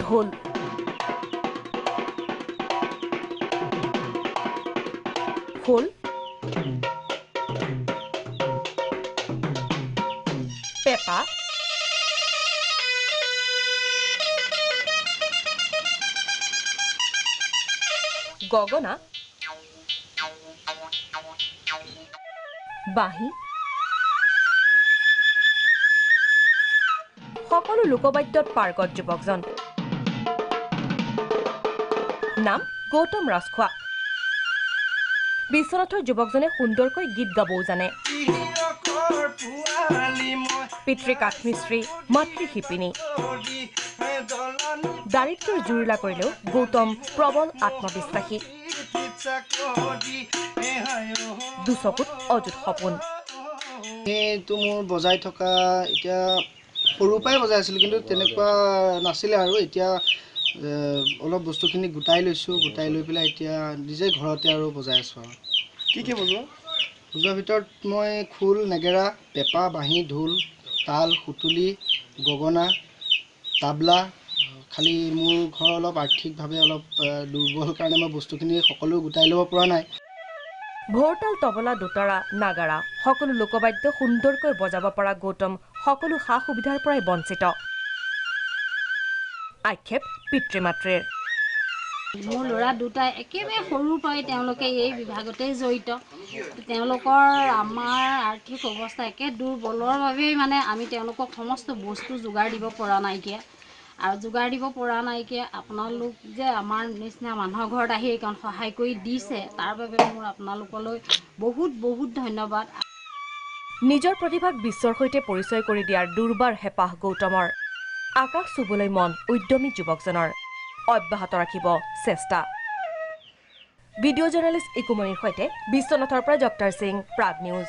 ঢোল খোল পেঁপা গগনা বাঁহী সকলো লোকবাদ্যত পাৰ্গত যুৱকজন নাম গৌতম ৰাজখোৱা বিশ্বনাথৰ যুৱকজনে সুন্দৰকৈ গীত গাবও জানে পিতৃ কাঠমিস্ত্ৰী মাতৃ শিপিনী দাৰিদ্ৰৰ জুৰুলা কৰিলেও গৌতম প্ৰবল আত্মবিশ্বাসী দুচকুত অযুত সপোন এইটো মোৰ বজাই থকা এতিয়া সৰুৰ পৰাই বজাই আছিলোঁ কিন্তু তেনেকুৱা নাছিলে আৰু এতিয়া অলপ বস্তুখিনি গোটাই লৈছোঁ গোটাই লৈ পেলাই এতিয়া নিজে ঘৰতে আৰু বজাই আছোঁ আৰু কি বজোৱা বজোৱাৰ ভিতৰত মই খোল নেগেৰা পেঁপা বাঁহী ঢোল তাল সুতুলি গগনা তাবলা খালি মোৰ ঘৰ অলপ আৰ্থিকভাৱে অলপ দুৰ্বল কাৰণে মই বস্তুখিনি সকলো গোটাই ল'ব পৰা নাই ভোৰতাল তবলা দোতাৰা নাগাৰা সকলো লোকবাদ্য সুন্দৰকৈ বজাব পৰা গৌতম সকলো সা সুবিধাৰ পৰাই বঞ্চিত আক্ষেপ পিতৃ মাতৃৰ মোৰ ল'ৰা দুটাই একেবাৰে সৰুৰ পৰাই তেওঁলোকে এই বিভাগতেই জড়িত তেওঁলোকৰ আমাৰ আৰ্থিক অৱস্থা একে দুৰ্বলৰ বাবেই মানে আমি তেওঁলোকক সমস্ত বস্তু যোগাৰ দিব পৰা নাইকিয়া আৰু যোগাৰ দিব পৰা নাইকিয়া আপোনালোক যে আমাৰ নিচিনা মানুহৰ ঘৰত আহি এইকণ সহায় কৰি দিছে তাৰ বাবে মোৰ আপোনালোকলৈ বহুত বহুত ধন্যবাদ নিজৰ প্ৰতিভাক বিশ্বৰ সৈতে পৰিচয় কৰি দিয়াৰ দুৰ্বাৰ হেঁপাহ গৌতমৰ আকাশ চুবলৈ মন উদ্যমী যুৱকজনৰ অব্যাহত ৰাখিব চেষ্টা ভিডিঅ' জাৰ্নেলিষ্ট ইকুমণিৰ সৈতে বিশ্বনাথৰ পৰা ডক্টৰ সিং প্ৰাগ নিউজ